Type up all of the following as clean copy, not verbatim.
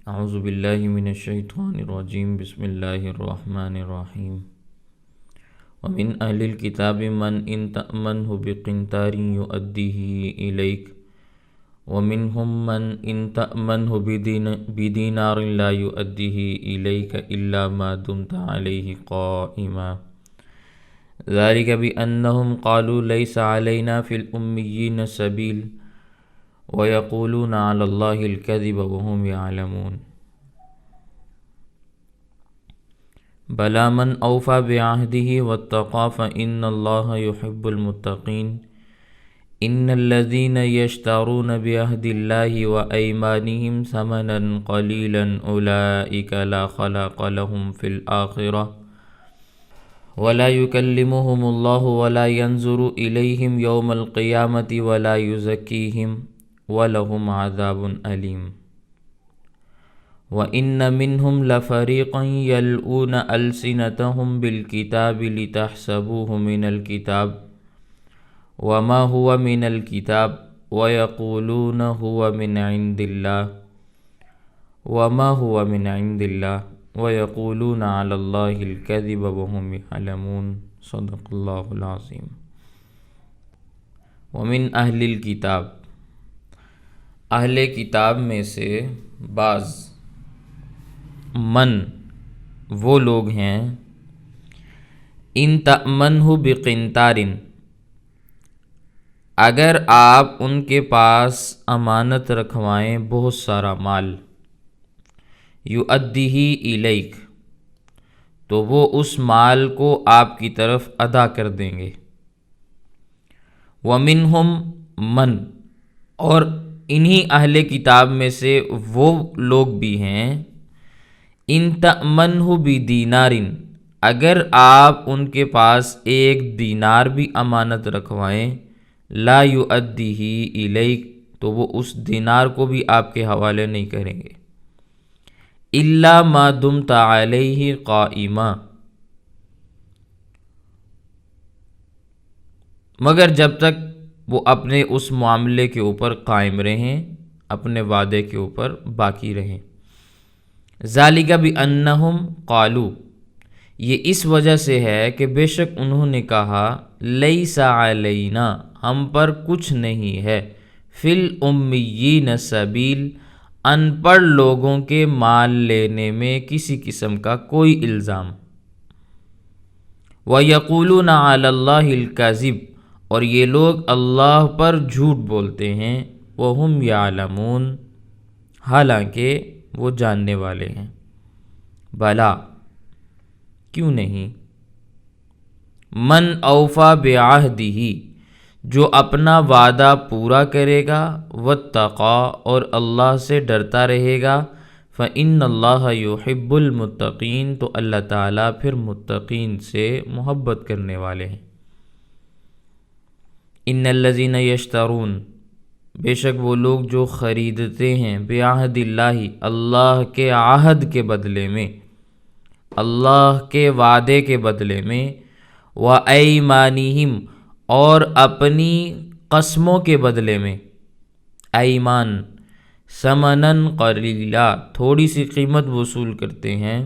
اعوذ باللہ من الشیطان الرجیم بسم اللہ الرحمن الرحیم ومن اہل الکتاب من ان تأمنه بقنطار یؤدیہ الیک ومنہم من ان تأمنه بدینار لا یؤدیہ الیک الا ما دمت علیہ قائما ذلک بأنہم قالوا لیس علینا فی الامیین سبیل وَيَقُولُونَ عَلَى اللَّهِ الْكَذِبَ وَهُمْ يَعْلَمُونَ بَلَى مَنْ أَوْفَى بِعَهْدِهِ وَاتَّقَى فَإِنَّ اللَّهَ يُحِبُّ الْمُتَّقِينَ إِنَّ الَّذِينَ يَشْتَرُونَ بِعَهْدِ اللَّهِ وَأَيْمَانِهِمْ ثَمَنًا قَلِيلًا أُولَئِكَ لَا خَلَاقَ لَهُمْ فِي الْآخِرَةِ وَلَا يُكَلِّمُهُمُ اللَّهُ وَلَا يَنْظُرُ إِلَيْهِمْ يَوْمَ الْقِيَامَةِ وَلَا يُزَكِّيهِمْ وَلَهُمْ عَذَابٌ أَلِيمٌ وَإِنَّ مِنْهُمْ لَفَرِيقًا يَلْوُونَ أَلْسِنَتَهُمْ بِالْكِتَابِ لِتَحْسَبُوهُ مِنَ الْكِتَابِ وَمَا هُوَ مِنَ الْكِتَابِ وَيَقُولُونَ هُوَ مِنْ عِنْدِ اللَّهِ وَمَا هُوَ مِنْ عِنْدِ اللَّهِ وَيَقُولُونَ عَلَى اللَّهِ الْكَذِبَ وَهُمْ يَعْلَمُونَ صدق اللہ العظیم۔ ومن اہل الکتاب، اہل کتاب میں سے بعض، من وہ لوگ ہیں، ان تأمنہ بقنطار اگر آپ ان کے پاس امانت رکھوائیں بہت سارا مال، یؤدیہ الیک تو وہ اس مال کو آپ کی طرف ادا کر دیں گے، ومنہم من اور انہی اہل کتاب میں سے وہ لوگ بھی ہیں، ان تأمنہ بدینار اگر آپ ان کے پاس ایک دینار بھی امانت رکھوائیں، لا یؤدیہ الیک تو وہ اس دینار کو بھی آپ کے حوالے نہیں کریں گے، الا ما دمت علیہ قائما مگر جب تک وہ اپنے اس معاملے کے اوپر قائم رہیں، اپنے وعدے کے اوپر باقی رہیں۔ ذالک بانہم قالوا یہ اس وجہ سے ہے کہ بے شک انہوں نے کہا، لیس علینا ہم پر کچھ نہیں ہے، فی الامیین سبیل ان پڑھ لوگوں کے مال لینے میں کسی قسم کا کوئی الزام، وَيَقُولُونَ عَلَى اللَّهِ الْكَذِبَ اور یہ لوگ اللہ پر جھوٹ بولتے ہیں، وَهُمْ يَعْلَمُونَ حالانکہ وہ جاننے والے ہیں۔ بلا کیوں نہیں، من اوفا بعہدہ جو اپنا وعدہ پورا کرے گا، واتقا اور اللہ سے ڈرتا رہے گا، فإن اللہ یحب المتقین تو اللہ تعالیٰ پھر متقین سے محبت کرنے والے ہیں۔ ان الذین یشترون بے شک وہ لوگ جو خریدتے ہیں، بعہد اللہ اللہ کے عہد کے بدلے میں، اللہ کے وعدے کے بدلے میں، وَأَيْمَانِهِمْ اور اپنی قسموں کے بدلے میں، ایمان ثمناً قلیلا تھوڑی سی قیمت وصول کرتے ہیں،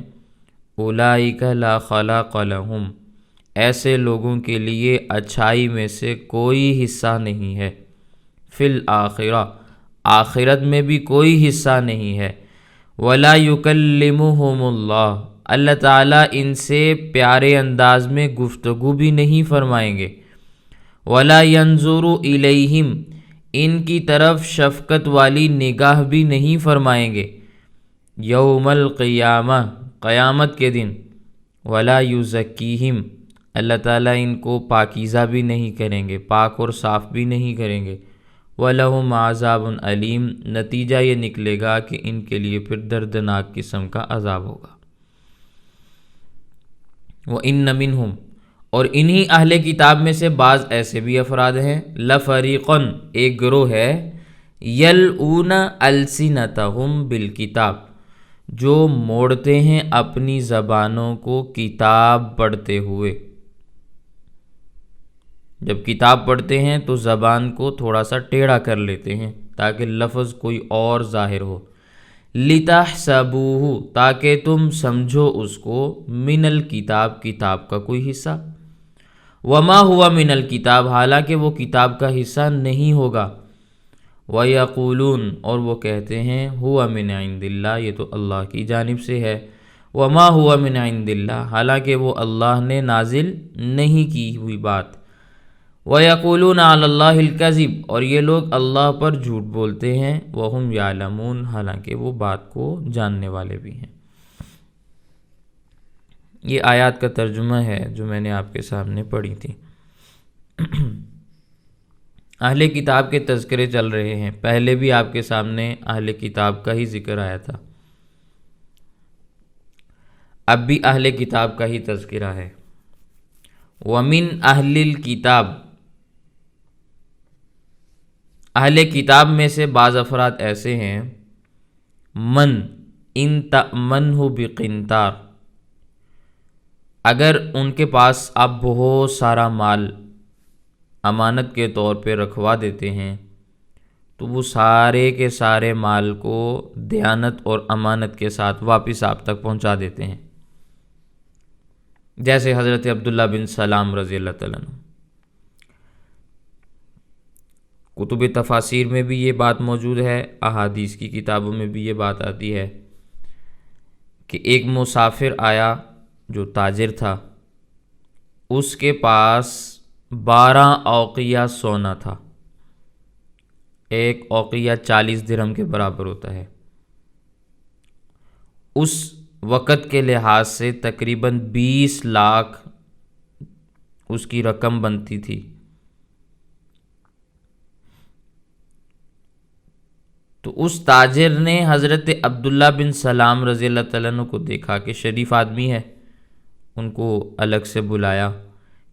اولئک لا خلاق لہم ایسے لوگوں کے لیے اچھائی میں سے کوئی حصہ نہیں ہے، فی الآخرہ آخرت میں بھی کوئی حصہ نہیں ہے، ولا یکلمہم اللہ اللہ تعالیٰ ان سے پیارے انداز میں گفتگو بھی نہیں فرمائیں گے، ولا ینظر الیہم ان کی طرف شفقت والی نگاہ بھی نہیں فرمائیں گے، یوم القیامہ قیامت کے دن، ولا یزکیہم اللہ تعالیٰ ان کو پاکیزہ بھی نہیں کریں گے، پاک اور صاف بھی نہیں کریں گے، وَلَهُمْ عَذَابٌ علیم نتیجہ یہ نکلے گا کہ ان کے لیے پھر دردناک قسم کا عذاب ہوگا۔ وَإِنَّ مِنْهُمْ اور انہی اہل کتاب میں سے بعض ایسے بھی افراد ہیں، لَفَرِيقٌ ایک گروہ ہے، يَلْوُونَ أَلْسِنَتَهُمْ بِالْكِتَابِ جو موڑتے ہیں اپنی زبانوں کو کتاب پڑھتے ہوئے، جب کتاب پڑھتے ہیں تو زبان کو تھوڑا سا ٹیڑھا کر لیتے ہیں تاکہ لفظ کوئی اور ظاہر ہو، لِتَحْسَبُوهُ تاکہ تم سمجھو اس کو، من الکتاب کتاب کا کوئی حصہ، وما ہوا من الکتاب حالانکہ وہ کتاب کا حصہ نہیں ہوگا، وَيَقُولُونَ اور وہ کہتے ہیں ہوا من عند اللہ یہ تو اللہ کی جانب سے ہے، وما ہوا من عند اللہ حالانکہ وہ اللہ نے نازل نہیں کی ہوئی بات، وَيَقُولُونَ عَلَى اللَّهِ الْكَذِبَ اور یہ لوگ اللہ پر جھوٹ بولتے ہیں، وَهُمْ يَعْلَمُونَ حالانکہ وہ بات کو جاننے والے بھی ہیں۔ یہ آیات کا ترجمہ ہے جو میں نے آپ کے سامنے پڑھی تھی۔ اہل کتاب کے تذکرے چل رہے ہیں، پہلے بھی آپ کے سامنے اہل کتاب کا ہی ذکر آیا تھا، اب بھی اہل کتاب کا ہی تذکرہ ہے۔ وَمِنْ أَهْلِ الْكِتَابِ اہل کتاب میں سے بعض افراد ایسے ہیں، من ان تأمنہ بقنطار اگر ان کے پاس آپ بہت سارا مال امانت کے طور پہ رکھوا دیتے ہیں تو وہ سارے کے سارے مال کو دیانت اور امانت کے ساتھ واپس آپ تک پہنچا دیتے ہیں، جیسے حضرت عبداللہ بن سلام رضی اللہ تعالیٰ عنہ۔ کتب تفاسیر میں بھی یہ بات موجود ہے، احادیث کی کتابوں میں بھی یہ بات آتی ہے کہ ایک مسافر آیا جو تاجر تھا، اس کے پاس 12 اوقیہ سونا تھا، ایک اوقیہ 40 درہم کے برابر ہوتا ہے، اس وقت کے لحاظ سے تقریباً 20 لاکھ اس کی رقم بنتی تھی۔ تو اس تاجر نے حضرت عبداللہ بن سلام رضی اللہ تعالیٰ عنہ کو دیکھا کہ شریف آدمی ہے، ان کو الگ سے بلایا،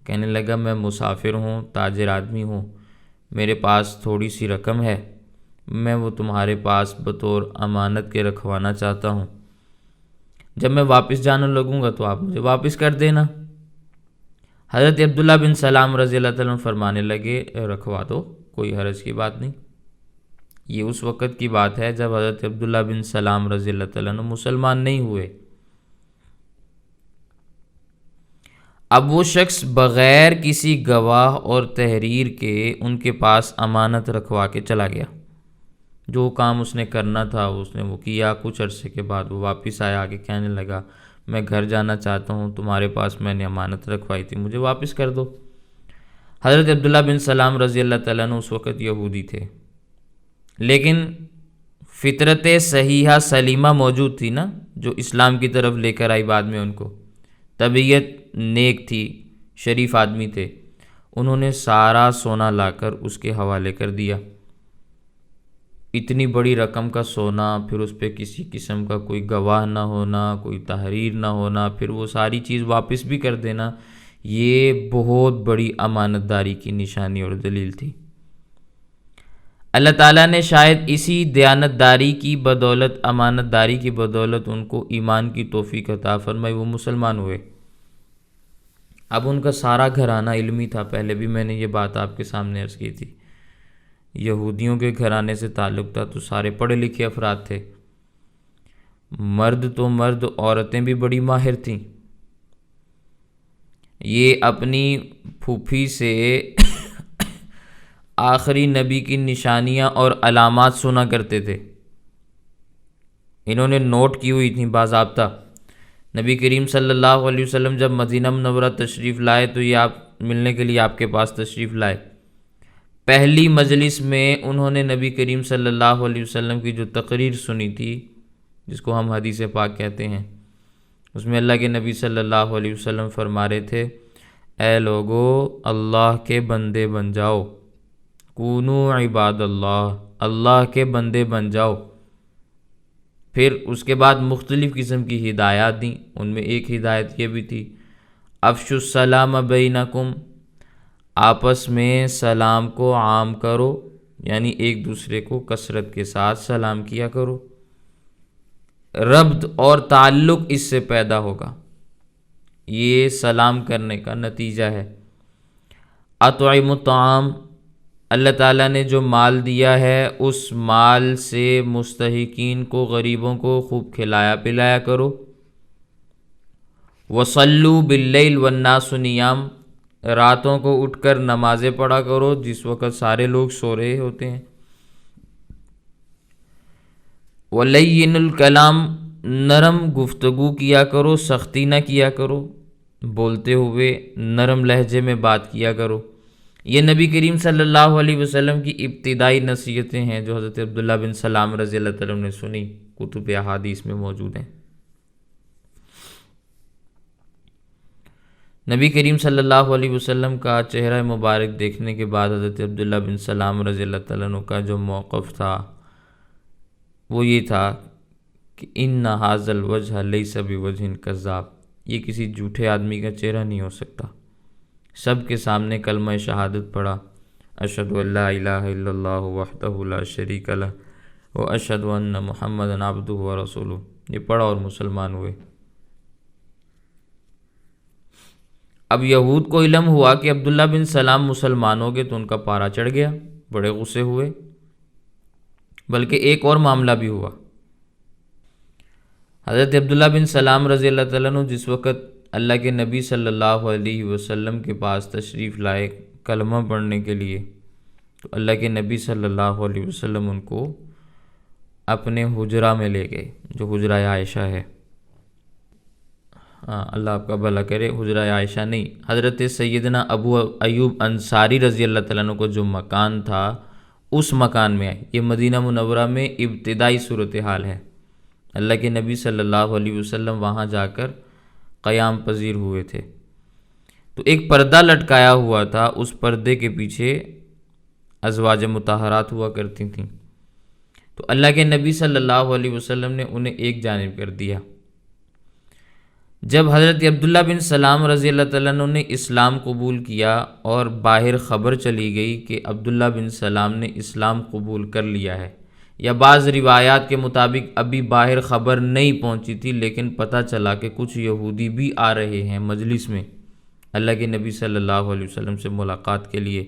کہنے لگا میں مسافر ہوں، تاجر آدمی ہوں، میرے پاس تھوڑی سی رقم ہے، میں وہ تمہارے پاس بطور امانت کے رکھوانا چاہتا ہوں، جب میں واپس جانے لگوں گا تو آپ مجھے واپس کر دینا۔ حضرت عبداللہ بن سلام رضی اللہ تعالیٰ عنہ فرمانے لگے رکھوا دو، کوئی حرج کی بات نہیں۔ یہ اس وقت کی بات ہے جب حضرت عبداللہ بن سلام رضی اللہ تعالیٰ عنہ مسلمان نہیں ہوئے۔ اب وہ شخص بغیر کسی گواہ اور تحریر کے ان کے پاس امانت رکھوا کے چلا گیا، جو کام اس نے کرنا تھا اس نے وہ کیا، کچھ عرصے کے بعد وہ واپس آیا کہ کہنے لگا میں گھر جانا چاہتا ہوں، تمہارے پاس میں نے امانت رکھوائی تھی، مجھے واپس کر دو۔ حضرت عبداللہ بن سلام رضی اللہ تعالیٰ عنہ اس وقت یہودی تھے، لیکن فطرت صحیحہ سلیمہ موجود تھی نا، جو اسلام کی طرف لے کر آئی بعد میں، ان کو طبیعت نیک تھی، شریف آدمی تھے، انہوں نے سارا سونا لا کر اس کے حوالے کر دیا۔ اتنی بڑی رقم کا سونا، پھر اس پہ کسی قسم کا کوئی گواہ نہ ہونا، کوئی تحریر نہ ہونا، پھر وہ ساری چیز واپس بھی کر دینا، یہ بہت بڑی امانت داری کی نشانی اور دلیل تھی۔ اللہ تعالیٰ نے شاید اسی دیانت داری کی بدولت، امانت داری کی بدولت ان کو ایمان کی توفیق عطا فرمائی، وہ مسلمان ہوئے۔ اب ان کا سارا گھرانہ علمی تھا، پہلے بھی میں نے یہ بات آپ کے سامنے عرض کی تھی، یہودیوں کے گھرانے سے تعلق تھا تو سارے پڑھے لکھے افراد تھے، مرد تو مرد، عورتیں بھی بڑی ماہر تھیں۔ یہ اپنی پھوپھی سے آخری نبی کی نشانیاں اور علامات سنا کرتے تھے، انہوں نے نوٹ کی ہوئی تھیں باضابطہ۔ نبی کریم صلی اللہ علیہ وسلم جب مدینہ منورہ تشریف لائے تو یہ آپ ملنے کے لیے آپ کے پاس تشریف لائے، پہلی مجلس میں انہوں نے نبی کریم صلی اللہ علیہ وسلم کی جو تقریر سنی تھی، جس کو ہم حدیث پاک کہتے ہیں، اس میں اللہ کے نبی صلی اللہ علیہ وسلم فرما رہے تھے، اے لوگو اللہ کے بندے بن جاؤ، کونو عباد اللہ، اللہ کے بندے بن جاؤ۔ پھر اس کے بعد مختلف قسم کی ہدایات دیں، ان میں ایک ہدایت یہ بھی تھی، افشوا السلام بینکم، آپس میں سلام کو عام کرو، یعنی ایک دوسرے کو کثرت کے ساتھ سلام کیا کرو، ربط اور تعلق اس سے پیدا ہوگا، یہ سلام کرنے کا نتیجہ ہے۔ اطعموا الطعام، اللہ تعالیٰ نے جو مال دیا ہے اس مال سے مستحقین کو، غریبوں کو خوب کھلایا پلایا کرو۔ وصلوا باللیل والناس نیام، راتوں کو اٹھ کر نمازیں پڑھا کرو جس وقت سارے لوگ سو رہے ہوتے ہیں۔ وَلَيِّنُ الکلام، نرم گفتگو کیا کرو، سختی نہ کیا کرو، بولتے ہوئے نرم لہجے میں بات کیا کرو۔ یہ نبی کریم صلی اللہ علیہ وسلم کی ابتدائی نصیحتیں ہیں جو حضرت عبداللہ بن سلام رضی اللہ تعالیٰ عنہ نے سنی، کتب احادیث میں موجود ہیں۔ نبی کریم صلی اللہ علیہ وسلم کا چہرہ مبارک دیکھنے کے بعد حضرت عبداللہ بن سلام رضی اللہ تعالیٰ عنہ کا جو موقف تھا وہ یہ تھا کہ ان ھذا الوجہ لیس بوجہ کذاب، یہ کسی جھوٹے آدمی کا چہرہ نہیں ہو سکتا۔ سب کے سامنے کلمہ شہادت پڑھا، اشہد ان لا الہ الا اللہ وحدہ لا شریک لہ واشہد ان محمدا عبدہ ورسولہ، یہ پڑھا اور مسلمان ہوئے۔ اب یہود کو علم ہوا کہ عبداللہ بن سلام مسلمان ہو گئے تو ان کا پارا چڑھ گیا، بڑے غصے ہوئے، بلکہ ایک اور معاملہ بھی ہوا۔ حضرت عبداللہ بن سلام رضی اللہ تعالیٰ عنہ جس وقت اللہ کے نبی صلی اللہ علیہ وسلم کے پاس تشریف لائے کلمہ پڑھنے کے لیے، تو اللہ کے نبی صلی اللہ علیہ وسلم ان کو اپنے حجرہ میں لے گئے، جو حجرہ عائشہ ہے۔ اللہ آپ کا بھلا کرے، حجرہ عائشہ نہیں، حضرت سیدنا ابو ایوب انصاری رضی اللہ تعالیٰ عنہ کو جو مکان تھا اس مکان میں آئے۔ یہ مدینہ منورہ میں ابتدائی صورتحال ہے۔ اللہ کے نبی صلی اللہ علیہ وسلم وہاں جا کر قیام پذیر ہوئے تھے، تو ایک پردہ لٹکایا ہوا تھا، اس پردے کے پیچھے ازواج مطہرات ہوا کرتی تھیں، تو اللہ کے نبی صلی اللہ علیہ وسلم نے انہیں ایک جانب کر دیا۔ جب حضرت عبداللہ بن سلام رضی اللہ تعالیٰ عنہ نے اسلام قبول کیا اور باہر خبر چلی گئی کہ عبداللہ بن سلام نے اسلام قبول کر لیا ہے، یا بعض روایات کے مطابق ابھی باہر خبر نہیں پہنچی تھی لیکن پتہ چلا کہ کچھ یہودی بھی آ رہے ہیں مجلس میں اللہ کے نبی صلی اللہ علیہ وسلم سے ملاقات کے لیے،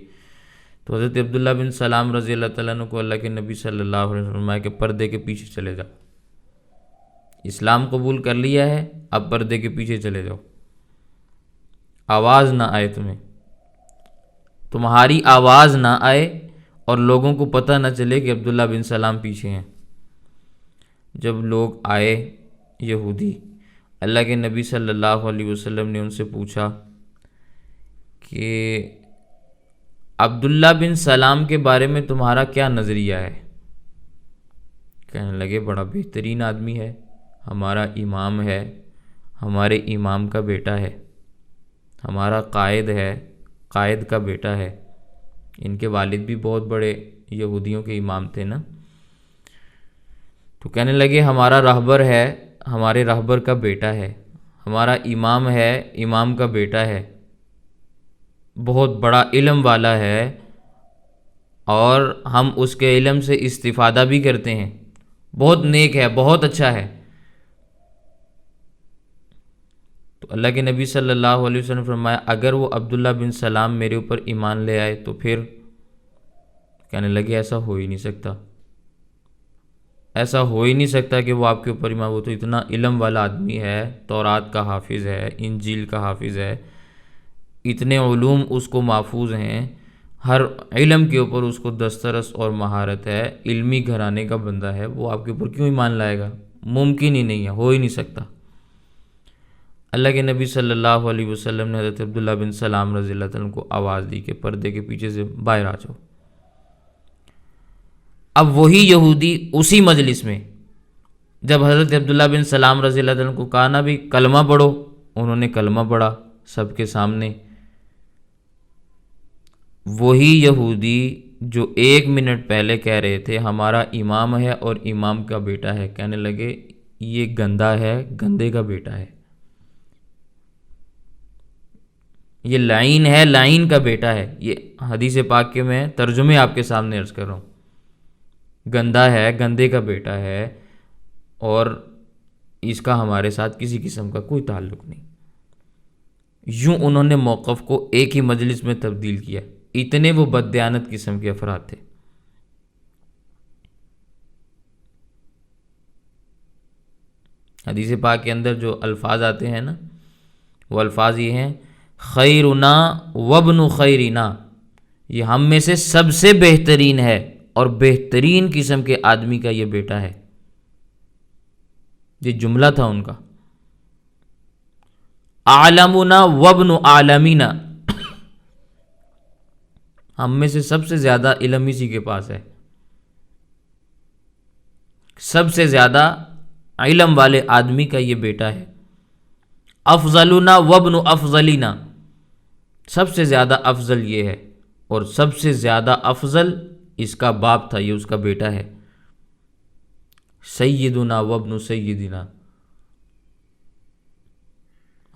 تو حضرت عبداللہ بن سلام رضی اللہ تعالیٰ عنہ کو اللہ کے نبی صلی اللہ علیہ وسلم فرمایا کہ پردے کے پیچھے چلے جاؤ، اسلام قبول کر لیا ہے، اب پردے کے پیچھے چلے جاؤ، آواز نہ آئے تمہاری آواز نہ آئے اور لوگوں کو پتہ نہ چلے کہ عبداللہ بن سلام پیچھے ہیں۔ جب لوگ آئے یہودی، اللہ کے نبی صلی اللہ علیہ وسلم نے ان سے پوچھا کہ عبداللہ بن سلام کے بارے میں تمہارا کیا نظریہ ہے؟ کہنے لگے بڑا بہترین آدمی ہے، ہمارا امام ہے، ہمارے امام کا بیٹا ہے، ہمارا قائد ہے، قائد کا بیٹا ہے، ان کے والد بھی بہت بڑے یہودیوں کے امام تھے نا، تو کہنے لگے ہمارا رہبر ہے، ہمارے رہبر کا بیٹا ہے، ہمارا امام ہے، امام کا بیٹا ہے، بہت بڑا علم والا ہے اور ہم اس کے علم سے استفادہ بھی کرتے ہیں، بہت نیک ہے، بہت اچھا ہے۔ تو اللہ کے نبی صلی اللہ علیہ وسلم نے فرمایا اگر وہ عبداللہ بن سلام میرے اوپر ایمان لے آئے تو پھر؟ کہنے لگے ایسا ہو ہی نہیں سکتا، ایسا ہو ہی نہیں سکتا کہ وہ آپ کے اوپر ایمان، وہ تو اتنا علم والا آدمی ہے، تورات کا حافظ ہے، انجیل کا حافظ ہے، اتنے علوم اس کو محفوظ ہیں، ہر علم کے اوپر اس کو دسترس اور مہارت ہے، علمی گھرانے کا بندہ ہے، وہ آپ کے اوپر کیوں ایمان لائے گا؟ ممکن ہی نہیں ہے، ہو ہی نہیں سکتا۔ اللہ کے نبی صلی اللہ علیہ وسلم نے حضرت عبداللہ بن سلام رضی اللہ عنہ کو آواز دی کہ پردے کے پیچھے سے باہر آ جاؤ۔ اب وہی یہودی اسی مجلس میں جب حضرت عبداللہ بن سلام رضی اللہ عنہ کو کہا نا بھی کلمہ پڑھو، انہوں نے کلمہ پڑھا سب کے سامنے، وہی یہودی جو 1 منٹ پہلے کہہ رہے تھے ہمارا امام ہے اور امام کا بیٹا ہے، کہنے لگے یہ گندا ہے، گندے کا بیٹا ہے، یہ لعین ہے، لعین کا بیٹا ہے۔ یہ حدیث پاک کے میں ترجمے آپ کے سامنے عرض کر رہا ہوں، گندا ہے، گندے کا بیٹا ہے، اور اس کا ہمارے ساتھ کسی قسم کا کوئی تعلق نہیں۔ یوں انہوں نے موقف کو ایک ہی مجلس میں تبدیل کیا۔ اتنے وہ بددیانت قسم کے افراد تھے۔ حدیث پاک کے اندر جو الفاظ آتے ہیں نا، وہ الفاظ یہ ہیں، خیرنا وابن خیرنا، یہ ہم میں سے سب سے بہترین ہے اور بہترین قسم کے آدمی کا یہ بیٹا ہے۔ یہ جملہ تھا ان کا۔ عالمنا وابن عالمینا، ہم میں سے سب سے زیادہ علم اسی کے پاس ہے، سب سے زیادہ علم والے آدمی کا یہ بیٹا ہے۔ افضلنا وابن افضلینا، سب سے زیادہ افضل یہ ہے اور سب سے زیادہ افضل اس کا باپ تھا، یہ اس کا بیٹا ہے۔ سیدنا وابن سیدنا،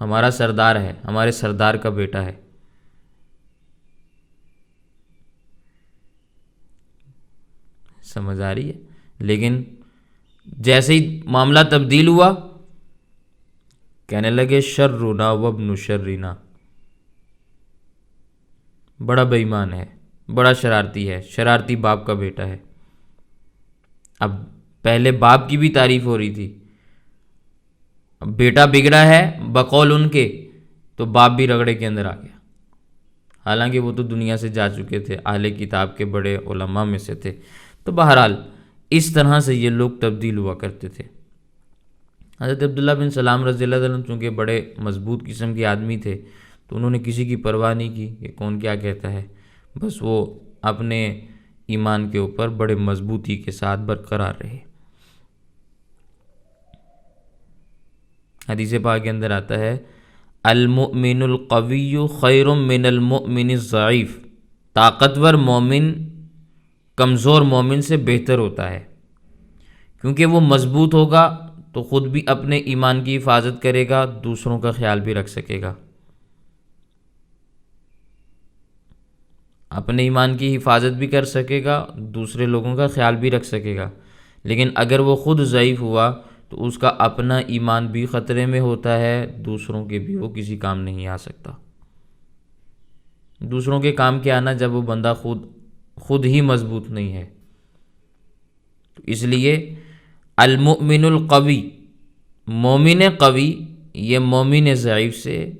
ہمارا سردار ہے، ہمارے سردار کا بیٹا ہے۔ سمجھ آ رہی ہے؟ لیکن جیسے ہی معاملہ تبدیل ہوا، کہنے لگے شرنا وابن شرنا، بڑا بے ایمان ہے، بڑا شرارتی ہے، شرارتی باپ کا بیٹا ہے۔ اب پہلے باپ کی بھی تعریف ہو رہی تھی، اب بیٹا بگڑا ہے بقول ان کے، تو باپ بھی رگڑے کے اندر آ گیا، حالانکہ وہ تو دنیا سے جا چکے تھے، اہل کتاب کے بڑے علماء میں سے تھے۔ تو بہرحال اس طرح سے یہ لوگ تبدیل ہوا کرتے تھے۔ حضرت عبداللہ بن سلام رضی اللہ عنہ چونکہ بڑے مضبوط قسم کے آدمی تھے، تو انہوں نے کسی کی پرواہ نہیں کی کہ کون کیا کہتا ہے، بس وہ اپنے ایمان کے اوپر بڑے مضبوطی کے ساتھ برقرار رہے۔ حدیث پاک کے اندر آتا ہے، المؤمن القوی خیر من المؤمن الضعیف، طاقتور مومن کمزور مومن سے بہتر ہوتا ہے، کیونکہ وہ مضبوط ہوگا تو خود بھی اپنے ایمان کی حفاظت کرے گا، دوسروں کا خیال بھی رکھ سکے گا، اپنے ایمان کی حفاظت بھی کر سکے گا، دوسرے لوگوں کا خیال بھی رکھ سکے گا۔ لیکن اگر وہ خود ضعیف ہوا تو اس کا اپنا ایمان بھی خطرے میں ہوتا ہے، دوسروں کے بھی وہ کسی کام نہیں آ سکتا۔ دوسروں کے کام کے آنا جب وہ بندہ خود ہی مضبوط نہیں ہے۔ تو اس لیے المؤمن القوی، مومن قوی، یہ مومن ضعیف سے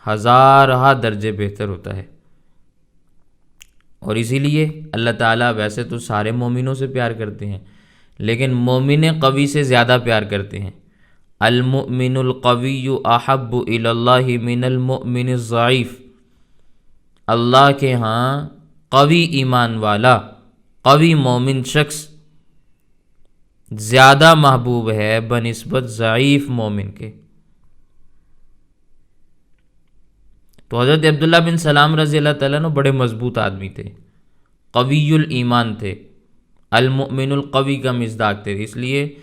ہزارہ درجے بہتر ہوتا ہے۔ اور اسی لیے اللہ تعالیٰ ویسے تو سارے مومنوں سے پیار کرتے ہیں، لیکن مومن قوی سے زیادہ پیار کرتے ہیں۔ المؤمن القوی احب الی اللہ من المؤمن الضعیف، اللہ کے ہاں قوی ایمان والا، قوی مومن شخص زیادہ محبوب ہے بنسبت ضعیف مومن کے۔ تو حضرت عبداللہ بن سلام رضی اللہ تعالیٰ عنہ بڑے مضبوط آدمی تھے، قوی الایمان تھے، المؤمن القوی کا مصداق تھے، اس لیے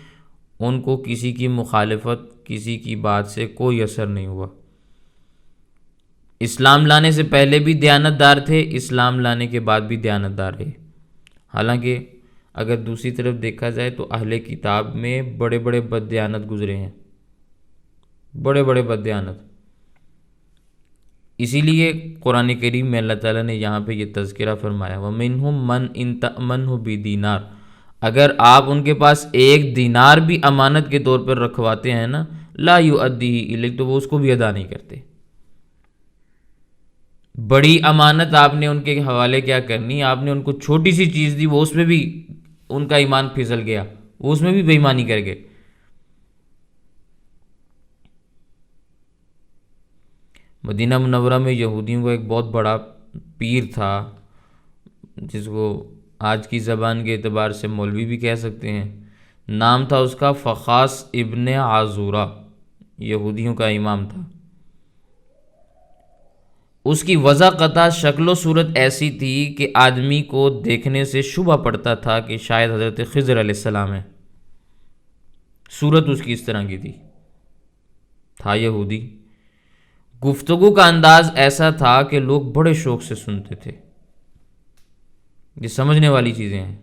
ان کو کسی کی مخالفت، کسی کی بات سے کوئی اثر نہیں ہوا۔ اسلام لانے سے پہلے بھی دیانتدار تھے، اسلام لانے کے بعد بھی دیانتدار رہے۔ حالانکہ اگر دوسری طرف دیکھا جائے تو اہل کتاب میں بڑے بڑے بددیانت گزرے ہیں، بڑے بڑے بددیانت۔ اسی لیے قرآن کریم میں اللہ تعالیٰ نے یہاں پہ یہ تذکرہ فرمایا، وَمِنْهُمْ مَنْ إِن تَأْمَنْهُ بِدِینار، اگر آپ ان کے پاس ایک دینار بھی امانت کے طور پر رکھواتے ہیں نا، لا يُؤَدِّهِ إِلَيْكَ، تو وہ اس کو بھی ادا نہیں کرتے۔ بڑی امانت آپ نے ان کے حوالے کیا کرنی، آپ نے ان کو چھوٹی سی چیز دی، وہ اس میں بھی ان کا ایمان پھسل گیا، وہ اس میں بھی بے ایمانی کر گئے۔ مدینہ منورہ میں یہودیوں کا ایک بہت بڑا پیر تھا، جس کو آج کی زبان کے اعتبار سے مولوی بھی کہہ سکتے ہیں، نام تھا اس کا فخاس ابن عازورہ، یہودیوں کا امام تھا۔ اس کی وضاقتہ شکل و صورت ایسی تھی کہ آدمی کو دیکھنے سے شبہ پڑتا تھا کہ شاید حضرت خضر علیہ السلام ہے، صورت اس کی اس طرح کی تھا یہودی۔ گفتگو کا انداز ایسا تھا کہ لوگ بڑے شوق سے سنتے تھے۔ یہ سمجھنے والی چیزیں ہیں۔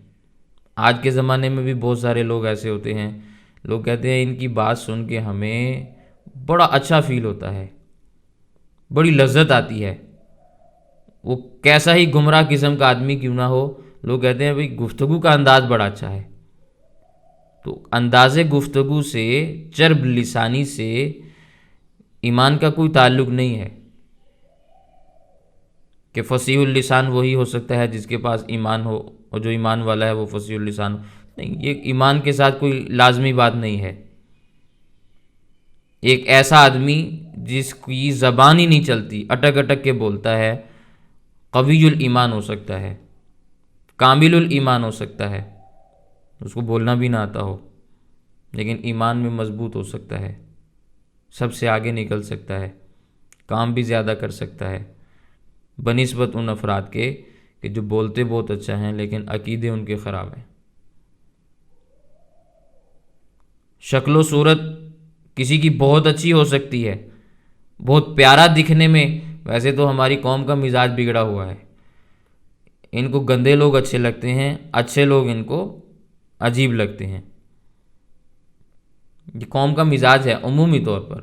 آج کے زمانے میں بھی بہت سارے لوگ ایسے ہوتے ہیں، لوگ کہتے ہیں ان کی بات سن کے ہمیں بڑا اچھا فیل ہوتا ہے، بڑی لذت آتی ہے، وہ کیسا ہی گمراہ قسم کا آدمی کیوں نہ ہو، لوگ کہتے ہیں بھئی گفتگو کا انداز بڑا اچھا ہے. تو انداز گفتگو سے، چرب لسانی سے ایمان کا کوئی تعلق نہیں ہے کہ فصیح اللسان وہی ہو سکتا ہے جس کے پاس ایمان ہو، اور جو ایمان والا ہے وہ فصیح اللسان ہو. نہیں، یہ ایمان کے ساتھ کوئی لازمی بات نہیں ہے. ایک ایسا آدمی جس کی زبان ہی نہیں چلتی، اٹک اٹک کے بولتا ہے، قوی الایمان ہو سکتا ہے، کامل الایمان ہو سکتا ہے، اس کو بولنا بھی نہ آتا ہو، لیکن ایمان میں مضبوط ہو سکتا ہے، سب سے آگے نکل سکتا ہے، کام بھی زیادہ کر سکتا ہے بنسبت ان افراد کے کہ جو بولتے بہت اچھا ہیں لیکن عقیدے ان کے خراب ہیں. شکل و صورت کسی کی بہت اچھی ہو سکتی ہے، بہت پیارا دکھنے میں. ویسے تو ہماری قوم کا مزاج بگڑا ہوا ہے، ان کو گندے لوگ اچھے لگتے ہیں، اچھے لوگ ان کو عجیب لگتے ہیں. یہ قوم کا مزاج ہے عمومی طور پر.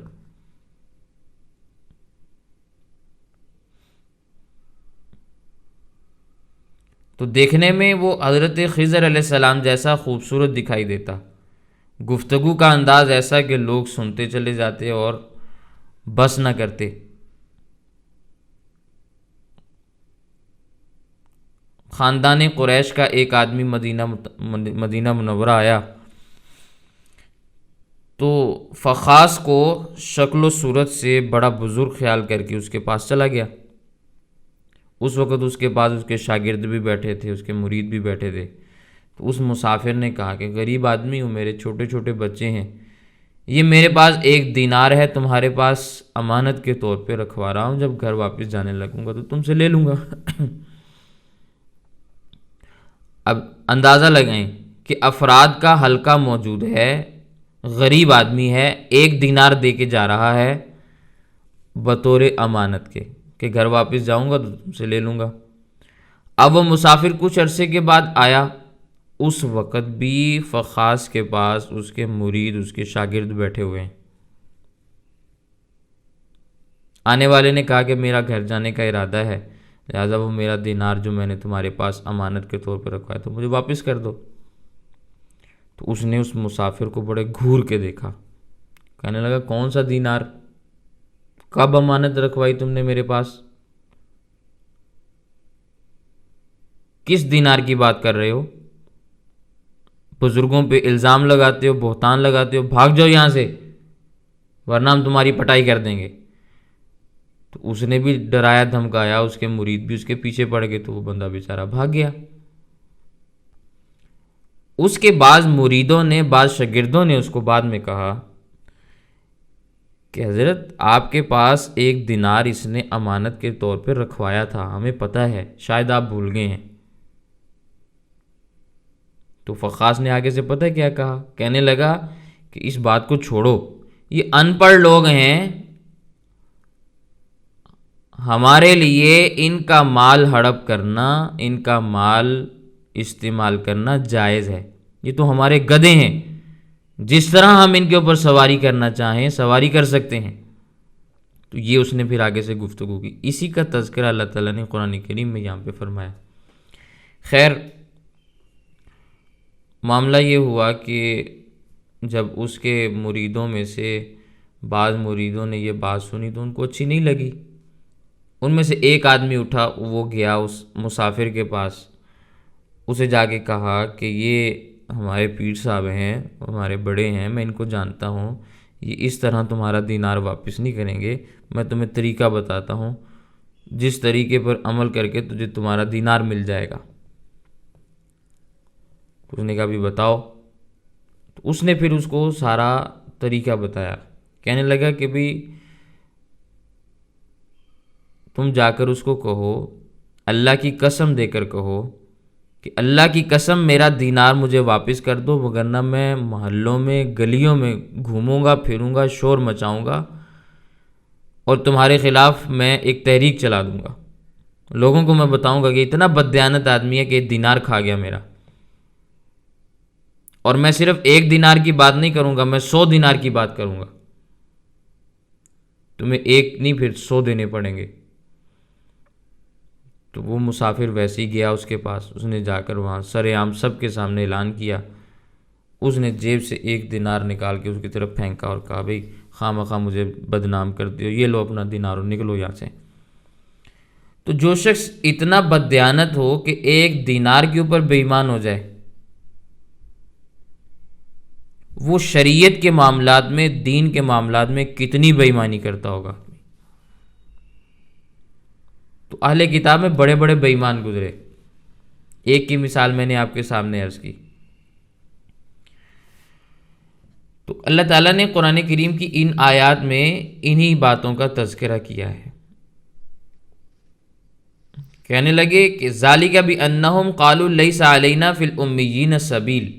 تو دیکھنے میں وہ حضرت خضر علیہ السلام جیسا خوبصورت دکھائی دیتا، گفتگو کا انداز ایسا کہ لوگ سنتے چلے جاتے اور بس نہ کرتے. خاندان قریش کا ایک آدمی مدینہ منورہ آیا تو فخاص کو شکل و صورت سے بڑا بزرگ خیال کر کے اس کے پاس چلا گیا. اس وقت اس کے پاس اس کے شاگرد بھی بیٹھے تھے، اس کے مرید بھی بیٹھے تھے. تو اس مسافر نے کہا کہ غریب آدمی ہوں، میرے چھوٹے چھوٹے بچے ہیں، یہ میرے پاس 1 دینار ہے، تمہارے پاس امانت کے طور پہ رکھوا رہا ہوں، جب گھر واپس جانے لگوں گا تو تم سے لے لوں گا. اب اندازہ لگائیں کہ افراد کا حلقہ موجود ہے، غریب آدمی ہے، 1 دینار دے کے جا رہا ہے بطور امانت کے کہ گھر واپس جاؤں گا تو تم سے لے لوں گا. اب وہ مسافر کچھ عرصے کے بعد آیا، اس وقت بھی فخاص کے پاس اس کے مرید، اس کے شاگرد بیٹھے ہوئے ہیں. آنے والے نے کہا کہ میرا گھر جانے کا ارادہ ہے، لہٰذا وہ میرا دینار جو میں نے تمہارے پاس امانت کے طور پر رکھا ہے تو مجھے واپس کر دو. تو اس نے اس مسافر کو بڑے گھور کے دیکھا، کہنے لگا کون سا دینار، کب امانت رکھوائی تم نے میرے پاس، کس دینار کی بات کر رہے ہو؟ بزرگوں پہ الزام لگاتے ہو، بہتان لگاتے ہو، بھاگ جاؤ یہاں سے ورنہ ہم تمہاری پٹائی کر دیں گے. تو اس نے بھی ڈرایا دھمکایا، اس کے مرید بھی اس کے پیچھے پڑ گئے، تو وہ بندہ بیچارہ بھاگ گیا. اس کے بعض مریدوں نے، بعض شاگردوں نے اس کو بعد میں کہا کہ حضرت آپ کے پاس 1 دینار اس نے امانت کے طور پہ رکھوایا تھا، ہمیں پتہ ہے، شاید آپ بھول گئے ہیں. تو فخاص نے آگے سے پتہ کیا کہا، کہنے لگا کہ اس بات کو چھوڑو، یہ ان پڑھ لوگ ہیں، ہمارے لیے ان کا مال ہڑپ کرنا، ان کا مال استعمال کرنا جائز ہے. یہ تو ہمارے گدھے ہیں، جس طرح ہم ان کے اوپر سواری کرنا چاہیں سواری کر سکتے ہیں. تو یہ اس نے پھر آگے سے گفتگو کی. اسی کا تذکرہ اللہ تعالیٰ نے قرآن کریم میں یہاں پہ فرمایا. خیر، معاملہ یہ ہوا کہ جب اس کے مریدوں میں سے بعض مریدوں نے یہ بات سنی تو ان کو اچھی نہیں لگی. ان میں سے ایک آدمی اٹھا، وہ گیا اس مسافر کے پاس، اسے جا کے کہا کہ یہ ہمارے پیر صاحب ہیں، ہمارے بڑے ہیں، میں ان کو جانتا ہوں، یہ اس طرح تمہارا دینار واپس نہیں کریں گے. میں تمہیں طریقہ بتاتا ہوں، جس طریقے پر عمل کر کے تجھے تمہارا دینار مل جائے گا. تو اس نے کہا بھی بتاؤ. تو اس نے پھر اس کو سارا طریقہ بتایا. کہنے لگا کہ بھی تم جا کر اس کو کہو، اللہ کی قسم دے کر کہو کہ اللہ کی قسم میرا دینار مجھے واپس کر دو، وگرنہ میں محلوں میں، گلیوں میں گھوموں گا، پھروں گا، شور مچاؤں گا اور تمہارے خلاف میں ایک تحریک چلا دوں گا. لوگوں کو میں بتاؤں گا کہ اتنا بددیانت آدمی ہے کہ دینار کھا گیا میرا. اور میں صرف 1 دینار کی بات نہیں کروں گا، میں 100 دینار کی بات کروں گا. تمہیں 1 نہیں پھر 100 دینے پڑیں گے. تو وہ مسافر ویسے ہی گیا اس کے پاس، اس نے جا کر وہاں سر عام سب کے سامنے اعلان کیا، اس نے جیب سے 1 دینار نکال کے اس کی طرف پھینکا اور کہا بھئی خواہ مخواہ مجھے بدنام کر دیو، یہ لو اپنا دینار اور نکلو یہاں سے۔ تو جو شخص اتنا بددیانت ہو کہ 1 دینار کے اوپر بے ایمان ہو جائے، وہ شریعت کے معاملات میں، دین کے معاملات میں کتنی بے ایمانی کرتا ہوگا۔ تو اہل کتاب میں بڑے بڑے بے ایمان گزرے، ایک کی مثال میں نے آپ کے سامنے عرض کی۔ تو اللہ تعالیٰ نے قرآن کریم کی ان آیات میں انہی باتوں کا تذکرہ کیا ہے۔ کہنے لگے کہ ذالک بانہم قالوا لیس علینا فی الامیین سبیل،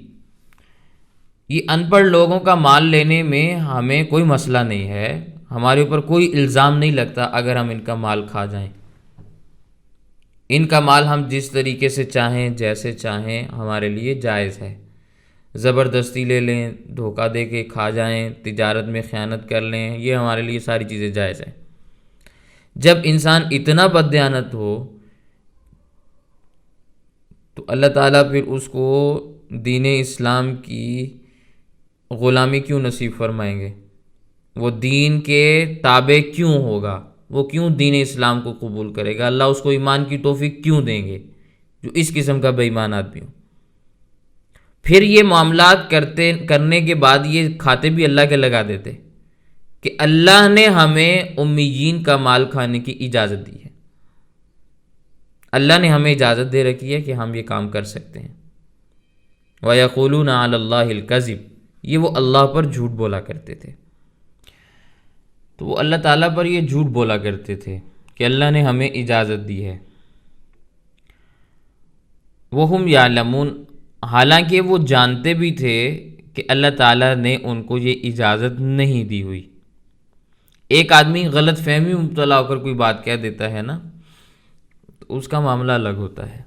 یہ ان پڑھ لوگوں کا مال لینے میں ہمیں کوئی مسئلہ نہیں ہے، ہمارے اوپر کوئی الزام نہیں لگتا اگر ہم ان کا مال کھا جائیں، ان کا مال ہم جس طریقے سے چاہیں جیسے چاہیں ہمارے لیے جائز ہے، زبردستی لے لیں، دھوکہ دے کے کھا جائیں، تجارت میں خیانت کر لیں، یہ ہمارے لیے ساری چیزیں جائز ہیں۔ جب انسان اتنا بددیانت ہو تو اللہ تعالیٰ پھر اس کو دین اسلام کی غلامی کیوں نصیب فرمائیں گے؟ وہ دین کے تابع کیوں ہوگا؟ وہ کیوں دین اسلام کو قبول کرے گا؟ اللہ اس کو ایمان کی توفیق کیوں دیں گے جو اس قسم کا بے ایمان آدمی ہو؟ پھر یہ معاملات کرنے کے بعد یہ کھاتے بھی اللہ کے لگا دیتے کہ اللہ نے ہمیں امیین کا مال کھانے کی اجازت دی ہے، اللہ نے ہمیں اجازت دے رکھی ہے کہ ہم یہ کام کر سکتے ہیں۔ وَيَقُولُونَ عَلَى اللَّهِ الْكَذِبَ، یہ وہ اللہ پر جھوٹ بولا کرتے تھے۔ تو وہ اللہ تعالیٰ پر یہ جھوٹ بولا کرتے تھے کہ اللہ نے ہمیں اجازت دی ہے۔ وَهُمْ يَعْلَمُونَ، حالانکہ وہ جانتے بھی تھے کہ اللہ تعالیٰ نے ان کو یہ اجازت نہیں دی ہوئی۔ ایک آدمی غلط فہمی میں مبتلا ہو کر کوئی بات کہہ دیتا ہے نا، تو اس کا معاملہ الگ ہوتا ہے۔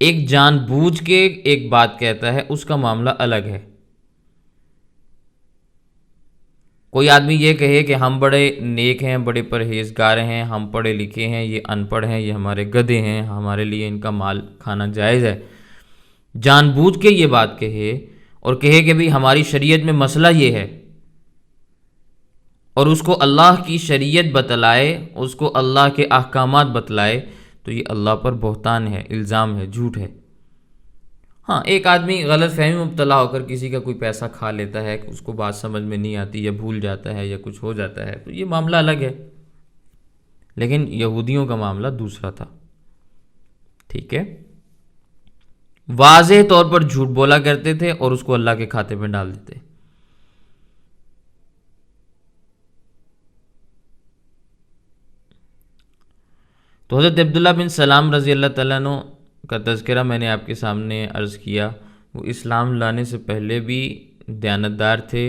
ایک جان بوجھ کے ایک بات کہتا ہے، اس کا معاملہ الگ ہے۔ کوئی آدمی یہ کہے کہ ہم بڑے نیک ہیں، بڑے پرہیزگار ہیں، ہم پڑھے لکھے ہیں، یہ ان پڑھ ہیں، یہ ہمارے گدھے ہیں، ہمارے لیے ان کا مال کھانا جائز ہے، جان بوجھ کے یہ بات کہے اور کہے کہ بھئی ہماری شریعت میں مسئلہ یہ ہے، اور اس کو اللہ کی شریعت بتلائے، اس کو اللہ کے احکامات بتلائے، تو یہ اللہ پر بہتان ہے، الزام ہے، جھوٹ ہے۔ ہاں، ایک آدمی غلط فہمی میں مبتلا ہو کر کسی کا کوئی پیسہ کھا لیتا ہے، اس کو بات سمجھ میں نہیں آتی یا بھول جاتا ہے یا کچھ ہو جاتا ہے، تو یہ معاملہ الگ ہے، لیکن یہودیوں کا معاملہ دوسرا تھا۔ ٹھیک ہے، واضح طور پر جھوٹ بولا کرتے تھے اور اس کو اللہ کے کھاتے میں ڈال دیتے۔ تو حضرت عبداللہ بن سلام رضی اللہ تعالیٰ عنہ کا تذکرہ میں نے آپ کے سامنے عرض کیا، وہ اسلام لانے سے پہلے بھی دیانتدار تھے،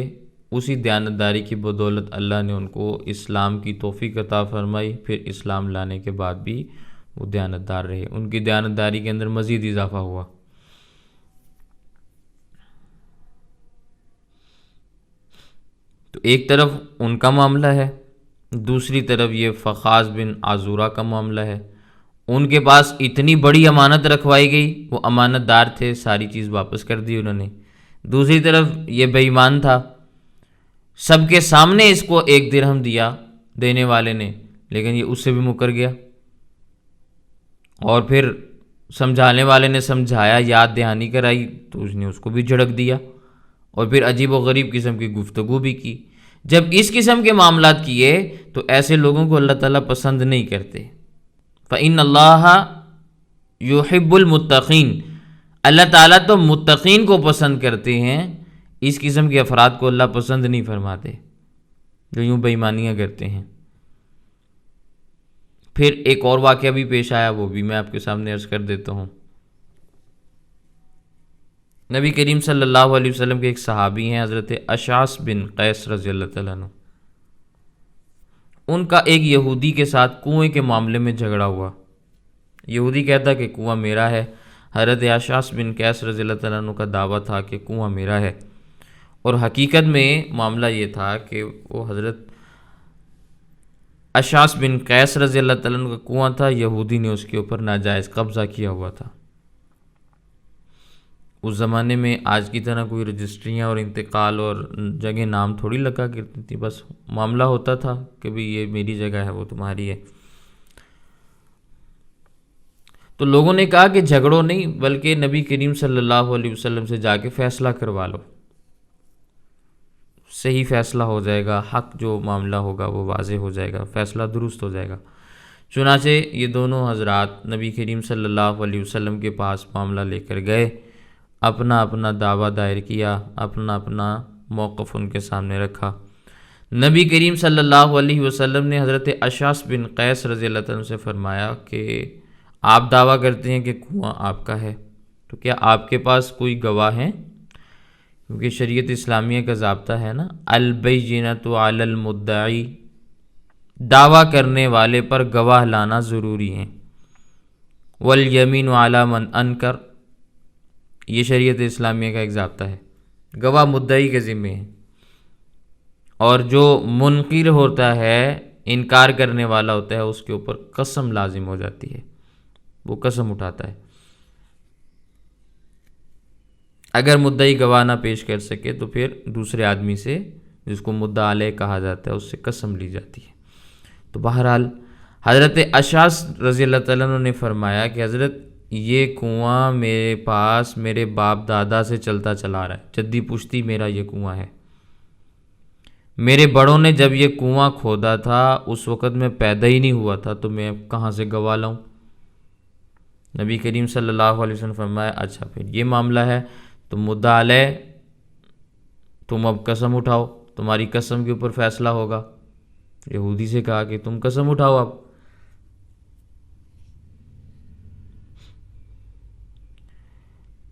اسی دیانتداری کی بدولت اللہ نے ان کو اسلام کی توفیق عطا فرمائی، پھر اسلام لانے کے بعد بھی وہ دیانتدار رہے، ان کی دیانتداری کے اندر مزید اضافہ ہوا۔ تو ایک طرف ان کا معاملہ ہے، دوسری طرف یہ فخاذ بن عزورہ کا معاملہ ہے۔ ان کے پاس اتنی بڑی امانت رکھوائی گئی، وہ امانت دار تھے، ساری چیز واپس کر دی انہوں نے۔ دوسری طرف یہ بے ایمان تھا، سب کے سامنے اس کو 1 درہم دیا دینے والے نے، لیکن یہ اس سے بھی مکر گیا، اور پھر سمجھانے والے نے سمجھایا، یاد دہانی کرائی، تو اس نے اس کو بھی جھڑک دیا، اور پھر عجیب و غریب قسم کی گفتگو بھی کی۔ جب اس قسم کے معاملات کیے تو ایسے لوگوں کو اللہ تعالیٰ پسند نہیں کرتے۔ فَإِنَّ اللَّهَ يُحِبُّ الْمُتَّقِينَ، اللہ تعالیٰ تو متقین کو پسند کرتے ہیں، اس قسم کے افراد کو اللہ پسند نہیں فرماتے جو یوں بے ایمانیاں کرتے ہیں۔ پھر ایک اور واقعہ بھی پیش آیا، وہ بھی میں آپ کے سامنے عرض کر دیتا ہوں۔ نبی کریم صلی اللہ علیہ وسلم کے ایک صحابی ہیں حضرت اشعث بن قیس رضی اللہ تعالیٰ عنہ، ان کا ایک یہودی کے ساتھ کنویں کے معاملے میں جھگڑا ہوا۔ یہودی کہتا کہ کنواں میرا ہے، حضرت اشعث بن قیس رضی اللہ تعالیٰ عنہ کا دعویٰ تھا کہ کنواں میرا ہے، اور حقیقت میں معاملہ یہ تھا کہ وہ حضرت اشعث بن قیس رضی اللہ تعالیٰ عنہ کا کنواں تھا، یہودی نے اس کے اوپر ناجائز قبضہ کیا ہوا تھا۔ اس زمانے میں آج کی طرح کوئی رجسٹریاں اور انتقال اور جگہ نام تھوڑی لگا کرتی تھی، بس معاملہ ہوتا تھا کہ بھئی یہ میری جگہ ہے، وہ تمہاری ہے۔ تو لوگوں نے کہا کہ جھگڑو نہیں، بلکہ نبی کریم صلی اللہ علیہ وسلم سے جا کے فیصلہ کروا لو، صحیح فیصلہ ہو جائے گا، حق جو معاملہ ہوگا وہ واضح ہو جائے گا، فیصلہ درست ہو جائے گا۔ چنانچہ یہ دونوں حضرات نبی کریم صلی اللہ علیہ وسلم کے پاس معاملہ لے کر گئے، اپنا اپنا دعویٰ دائر کیا، اپنا اپنا موقف ان کے سامنے رکھا۔ نبی کریم صلی اللہ علیہ وسلم نے حضرت اشعث بن قیس رضی اللہ عنہ سے فرمایا کہ آپ دعویٰ کرتے ہیں کہ کنواں آپ کا ہے، تو کیا آپ کے پاس کوئی گواہ ہیں؟ کیونکہ شریعت اسلامیہ کا ضابطہ ہے نا، البینۃ علی المدعی، دعویٰ کرنے والے پر گواہ لانا ضروری ہے، والیمین علی من انکر، یہ شریعت اسلامیہ کا ایک ضابطہ ہے، گواہ مدعی کے ذمے ہے، اور جو منکر ہوتا ہے، انکار کرنے والا ہوتا ہے، اس کے اوپر قسم لازم ہو جاتی ہے، وہ قسم اٹھاتا ہے۔ اگر مدعی گواہ نہ پیش کر سکے تو پھر دوسرے آدمی سے، جس کو مدعا علیہ کہا جاتا ہے، اس سے قسم لی جاتی ہے۔ تو بہرحال حضرت اشعث رضی اللہ تعالیٰ عنہ نے فرمایا کہ حضرت یہ کنواں میرے پاس میرے باپ دادا سے چلتا چلا آ رہا ہے، جدی پشتی میرا یہ کنواں ہے، میرے بڑوں نے جب یہ کنواں کھودا تھا اس وقت میں پیدا ہی نہیں ہوا تھا، تو میں کہاں سے گواہ لاؤں؟ نبی کریم صلی اللہ علیہ وسلم فرمایا اچھا پھر یہ معاملہ ہے تو مدعا علیہ، تم اب قسم اٹھاؤ، تمہاری قسم کے اوپر فیصلہ ہوگا۔ یہودی سے کہا کہ تم قسم اٹھاؤ اب۔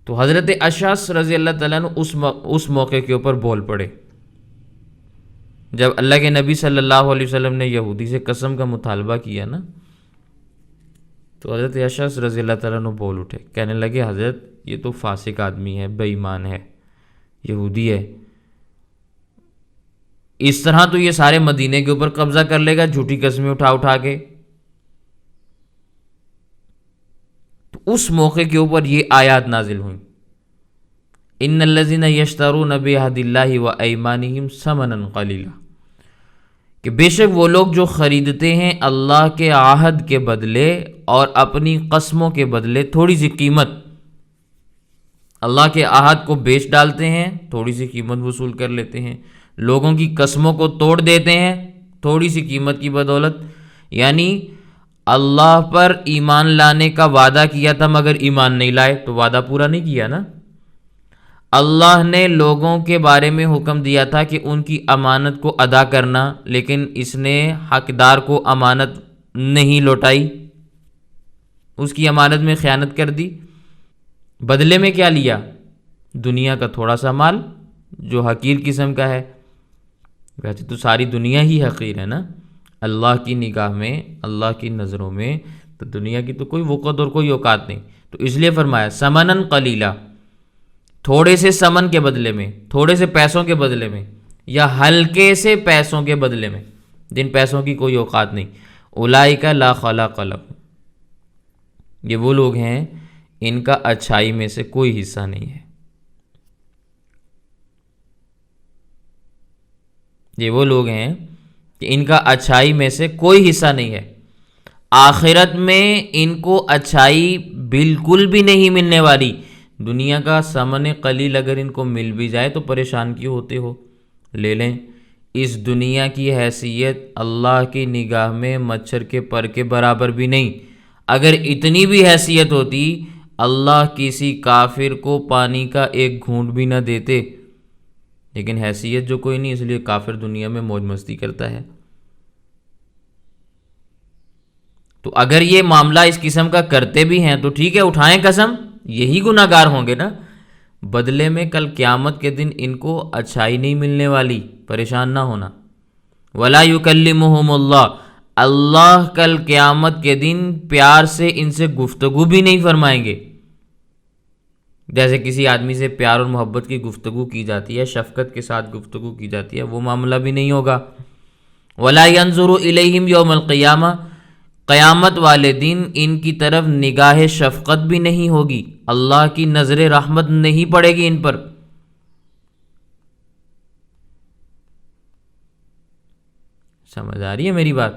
تو حضرت اشعث رضی اللہ تعالیٰ عنہ اس موقع کے اوپر بول پڑے، جب اللہ کے نبی صلی اللہ علیہ وسلم نے یہودی سے قسم کا مطالبہ کیا نا، تو حضرت اشعث رضی اللہ تعالیٰ عنہ بول اٹھے، کہنے لگے حضرت یہ تو فاسق آدمی ہے، بے ایمان ہے، یہودی ہے، اس طرح تو یہ سارے مدینے کے اوپر قبضہ کر لے گا جھوٹی قسمیں اٹھا اٹھا کے۔ تو اس موقع کے اوپر یہ آیات نازل ہوئیں، ان الذین یشترون بعہد اللہ وایمانہم ثمنا قلیلا، کہ بے شک وہ لوگ جو خریدتے ہیں اللہ کے عہد کے بدلے اور اپنی قسموں کے بدلے تھوڑی سی قیمت، اللہ کے عہد کو بیچ ڈالتے ہیں، تھوڑی سی قیمت وصول کر لیتے ہیں، لوگوں کی قسموں کو توڑ دیتے ہیں تھوڑی سی قیمت کی بدولت، یعنی اللہ پر ایمان لانے کا وعدہ کیا تھا مگر ایمان نہیں لائے، تو وعدہ پورا نہیں کیا نا۔ اللہ نے لوگوں کے بارے میں حکم دیا تھا کہ ان کی امانت کو ادا کرنا، لیکن اس نے حقدار کو امانت نہیں لوٹائی، اس کی امانت میں خیانت کر دی، بدلے میں کیا لیا؟ دنیا کا تھوڑا سا مال جو حقیر قسم کا ہے۔ ویسے تو ساری دنیا ہی حقیر ہے نا، اللہ کی نگاہ میں، اللہ کی نظروں میں تو دنیا کی تو کوئی وقت اور کوئی اوقات نہیں، تو اس لیے فرمایا ثمناً قلیلا، تھوڑے سے ثمن کے بدلے میں، تھوڑے سے پیسوں کے بدلے میں، یا ہلکے سے پیسوں کے بدلے میں، جن پیسوں کی کوئی اوقات نہیں۔ اولئک لا خلاق لهم، یہ وہ لوگ ہیں ان کا اچھائی میں سے کوئی حصہ نہیں ہے، یہ وہ لوگ ہیں کہ ان کا اچھائی میں سے کوئی حصہ نہیں ہے، آخرت میں ان کو اچھائی بالکل بھی نہیں ملنے والی۔ دنیا کا ثمن قلیل اگر ان کو مل بھی جائے تو پریشان کیوں ہوتے ہو؟ لے لیں، اس دنیا کی حیثیت اللہ کی نگاہ میں مچھر کے پر کے برابر بھی نہیں۔ اگر اتنی بھی حیثیت ہوتی اللہ کسی کافر کو پانی کا ایک گھونٹ بھی نہ دیتے، لیکن حیثیت جو کوئی نہیں، اس لیے کافر دنیا میں موج مستی کرتا ہے۔ تو اگر یہ معاملہ اس قسم کا کرتے بھی ہیں تو ٹھیک ہے، اٹھائیں قسم، یہی گناہ گار ہوں گے نا، بدلے میں کل قیامت کے دن ان کو اچھائی نہیں ملنے والی، پریشان نہ ہونا۔ ولا یکلمہم اللہ، اللہ کل قیامت کے دن پیار سے ان سے گفتگو بھی نہیں فرمائیں گے، جیسے کسی آدمی سے پیار اور محبت کی گفتگو کی جاتی ہے، شفقت کے ساتھ گفتگو کی جاتی ہے، وہ معاملہ بھی نہیں ہوگا۔ ولا ينظر الیہم یوم القیامہ، قیامت والے دن ان کی طرف نگاہ شفقت بھی نہیں ہوگی، اللہ کی نظر رحمت نہیں پڑے گی ان پر۔ سمجھ آ رہی ہے میری بات؟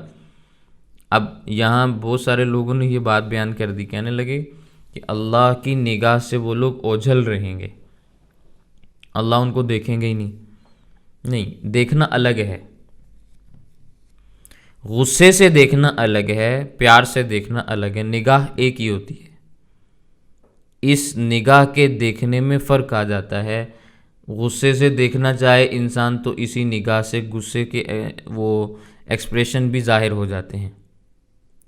اب یہاں بہت سارے لوگوں نے یہ بات بیان کر دی، کہنے لگے کہ اللہ کی نگاہ سے وہ لوگ اوجھل رہیں گے، اللہ ان کو دیکھیں گے ہی نہیں۔ نہیں، دیکھنا الگ ہے، غصے سے دیکھنا الگ ہے، پیار سے دیکھنا الگ ہے، نگاہ ایک ہی ہوتی ہے۔ اس نگاہ کے دیکھنے میں فرق آ جاتا ہے۔ غصے سے دیکھنا چاہے انسان تو اسی نگاہ سے غصے کے وہ ایکسپریشن بھی ظاہر ہو جاتے ہیں،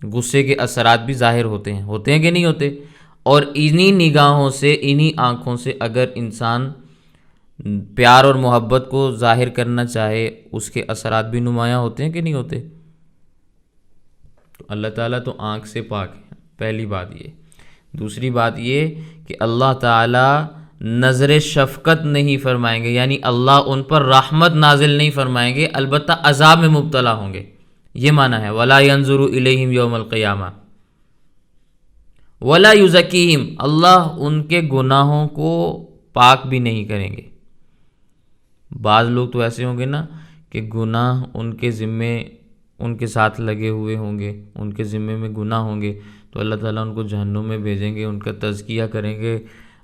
غصے کے اثرات بھی ظاہر ہوتے ہیں کہ نہیں ہوتے؟ اور انہی نگاہوں سے، انہی آنکھوں سے اگر انسان پیار اور محبت کو ظاہر کرنا چاہے، اس کے اثرات بھی نمایاں ہوتے ہیں کہ نہیں ہوتے؟ تو اللہ تعالیٰ تو آنکھ سے پاک ہے، پہلی بات یہ۔ دوسری بات یہ کہ اللہ تعالیٰ نظر شفقت نہیں فرمائیں گے، یعنی اللہ ان پر رحمت نازل نہیں فرمائیں گے، البتہ عذاب میں مبتلا ہوں گے، یہ معنی ہے وَلَا يَنظُرُ إِلَيْهِمْ يَوْمَ الْقِيَامَةِ وَلَا يُزَكِّيهِمْ، اللہ ان کے گناہوں کو پاک بھی نہیں کریں گے۔ بعض لوگ تو ایسے ہوں گے نا کہ گناہ ان کے ذمے، ان کے ساتھ لگے ہوئے ہوں گے، ان کے ذمے میں گناہ ہوں گے، تو اللہ تعالیٰ ان کو جہنم میں بھیجیں گے، ان کا تزکیہ کریں گے،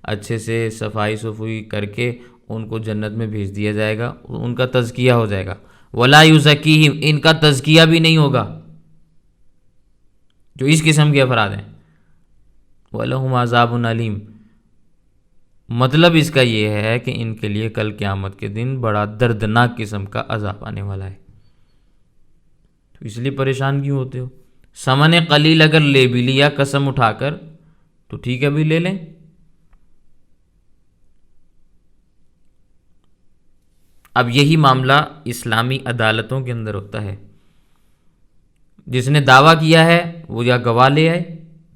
اچھے سے صفائی صفائی کر کے ان کو جنت میں بھیج دیا جائے گا، ان کا تزکیہ ہو جائے گا۔ وَلَا يُزَكِّيهِمْ، ان کا تزکیہ بھی نہیں ہوگا، جو اس قسم کے افراد ہیں۔ وَلَهُمْ عَذَابٌ عَلِيمٌ، مطلب اس کا یہ ہے کہ ان کے لیے کل قیامت کے دن بڑا دردناک قسم کا عذاب آنے والا ہے۔ تو اس لیے پریشان کیوں ہوتے ہو؟ ثمن قلیل اگر لے بھی لیا قسم اٹھا کر تو ٹھیک ہے، بھی لے لیں۔ اب یہی معاملہ اسلامی عدالتوں کے اندر ہوتا ہے، جس نے دعویٰ کیا ہے وہ یا گواہ لے آئے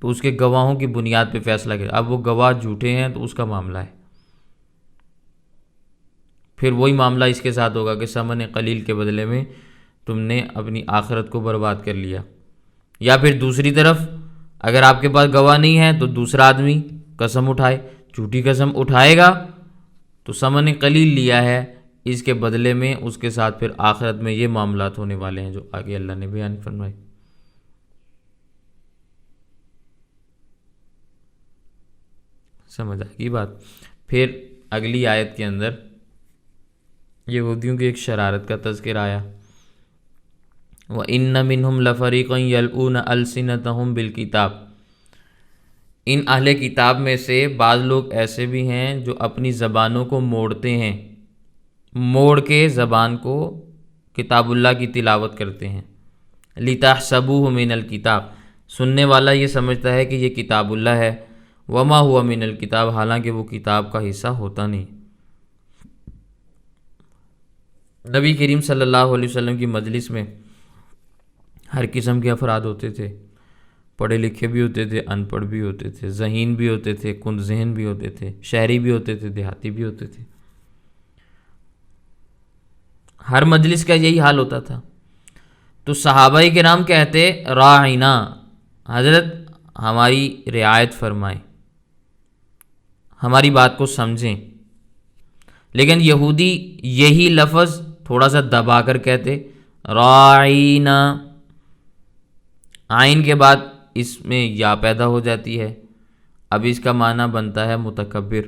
تو اس کے گواہوں کی بنیاد پہ فیصلہ کرے۔ اب وہ گواہ جھوٹے ہیں تو اس کا معاملہ ہے، پھر وہی معاملہ اس کے ساتھ ہوگا کہ ثمن قلیل کے بدلے میں تم نے اپنی آخرت کو برباد کر لیا۔ یا پھر دوسری طرف اگر آپ کے پاس گواہ نہیں ہے تو دوسرا آدمی قسم اٹھائے، جھوٹی قسم اٹھائے گا تو ثمن قلیل لیا ہے، اس کے بدلے میں اس کے ساتھ پھر آخرت میں یہ معاملات ہونے والے ہیں جو آگے اللہ نے بیان فرمائے۔ سمجھ آئی بات؟ پھر اگلی آیت کے اندر یہودیوں کی ایک شرارت کا تذکر آیا، وَإِنَّ مِنْهُمْ لَفَرِيقًا يَلْؤُونَ أَلْسِنَتَهُمْ بِالْكِتَابِ، ان اہل کتاب میں سے بعض لوگ ایسے بھی ہیں جو اپنی زبانوں کو موڑتے ہیں، موڑ کے زبان کو کتاب اللہ کی تلاوت کرتے ہیں۔ لِتَحْسَبُوهُ مِنَ الْكِتَابِ، سننے والا یہ سمجھتا ہے کہ یہ کتاب اللہ ہے، وَمَا هُوَ مِنَ الْكِتَابِ، حالانکہ وہ کتاب کا حصہ ہوتا نہیں۔ نبی کریم صلی اللہ علیہ وسلم کی مجلس میں ہر قسم کے افراد ہوتے تھے، پڑھے لکھے بھی ہوتے تھے، ان پڑھ بھی ہوتے تھے، ذہین بھی ہوتے تھے، کند ذہن بھی ہوتے تھے، شہری بھی ہوتے تھے، دیہاتی بھی ہوتے تھے، ہر مجلس کا یہی حال ہوتا تھا۔ تو صحابہ کرام کہتے راعنا، حضرت ہماری رعایت فرمائیں، ہماری بات کو سمجھیں۔ لیکن یہودی یہی لفظ تھوڑا سا دبا کر کہتے راعینا، عین کے بعد اس میں یا پیدا ہو جاتی ہے، اب اس کا معنی بنتا ہے متکبر۔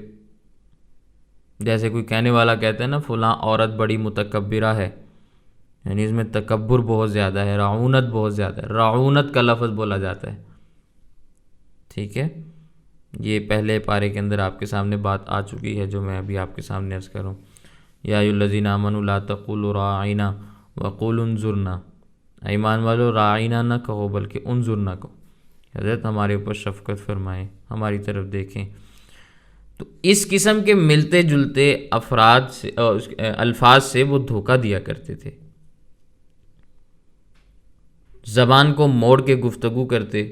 جیسے کوئی کہنے والا کہتا ہے نا فلاں عورت بڑی متکبرہ ہے، یعنی اس میں تکبر بہت زیادہ ہے، رعونت بہت زیادہ ہے، رعونت کا لفظ بولا جاتا ہے۔ ٹھیک ہے، یہ پہلے پارے کے اندر آپ کے سامنے بات آ چکی ہے جو میں ابھی آپ کے سامنے عرض کروں۔ یا ایھا الذین آمنوا لا تقولوا راعینا وقولوا انظرنا، ایمان والو راعینا نہ کہو بلکہ انظرنا کہو، حضرت ہمارے اوپر شفقت فرمائیں، ہماری طرف دیکھیں۔ تو اس قسم کے ملتے جلتے افراد سے الفاظ سے وہ دھوکہ دیا کرتے تھے، زبان کو موڑ کے گفتگو کرتے،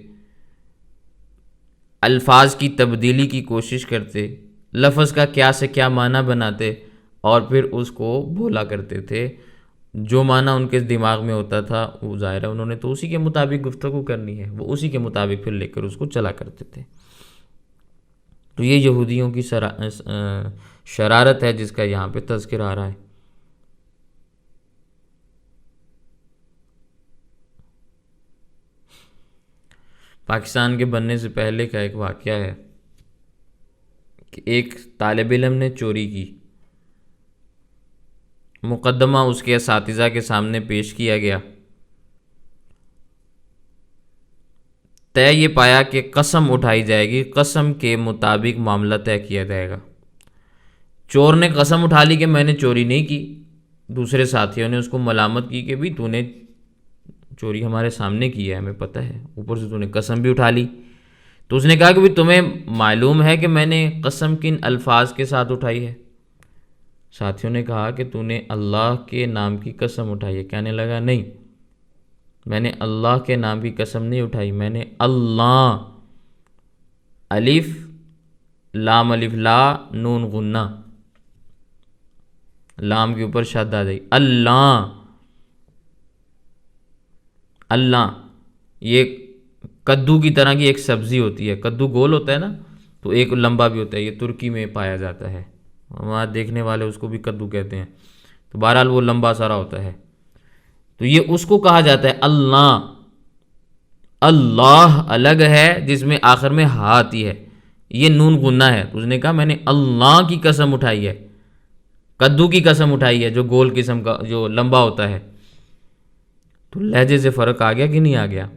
الفاظ کی تبدیلی کی کوشش کرتے، لفظ کا کیا سے کیا معنی بناتے اور پھر اس کو بولا کرتے تھے، جو معنی ان کے دماغ میں ہوتا تھا وہ ظاہر ہے انہوں نے تو اسی کے مطابق گفتگو کرنی ہے، وہ اسی کے مطابق پھر لے کر اس کو چلا کرتے تھے۔ تو یہ یہودیوں کی شرارت ہے جس کا یہاں پہ تذکر آ رہا ہے۔ پاکستان کے بننے سے پہلے کا ایک واقعہ ہے کہ ایک طالب علم نے چوری کی، مقدمہ اس کے اساتذہ کے سامنے پیش کیا گیا، طے یہ پایا کہ قسم اٹھائی جائے گی، قسم کے مطابق معاملہ طے کیا جائے گا۔ چور نے قسم اٹھا لی کہ میں نے چوری نہیں کی، دوسرے ساتھیوں نے اس کو ملامت کی کہ بھی تو نے چوری ہمارے سامنے کی ہے، ہمیں پتہ ہے، اوپر سے تو نے قسم بھی اٹھا لی۔ تو اس نے کہا کہ بھی تمہیں معلوم ہے کہ میں نے قسم کن الفاظ کے ساتھ اٹھائی ہے؟ ساتھیوں نے کہا کہ تو نے اللہ کے نام کی قسم اٹھائی ہے۔ کہنے لگا نہیں، میں نے اللہ کے نام کی قسم نہیں اٹھائی، میں نے اللہ، الف لام الف لا نون غنہ، لام کے اوپر شد آ جائی، اللہ، اللہ۔ یہ کدو کی طرح کی ایک سبزی ہوتی ہے، کدو گول ہوتا ہے نا، تو ایک لمبا بھی ہوتا ہے، یہ ترکی میں پایا جاتا ہے، وہاں دیکھنے والے اس کو بھی کدو کہتے ہیں، تو بہرحال وہ لمبا سارا ہوتا ہے، تو یہ اس کو کہا جاتا ہے اللہ۔ اللہ الگ ہے جس میں آخر میں ہا آتی ہے، یہ نون غنہ ہے۔ تو اس نے کہا میں نے اللہ کی قسم اٹھائی ہے، کدو کی قسم اٹھائی ہے جو گول قسم کا جو لمبا ہوتا ہے۔ تو لہجے سے فرق آ گیا کہ نہیں آ گیا؟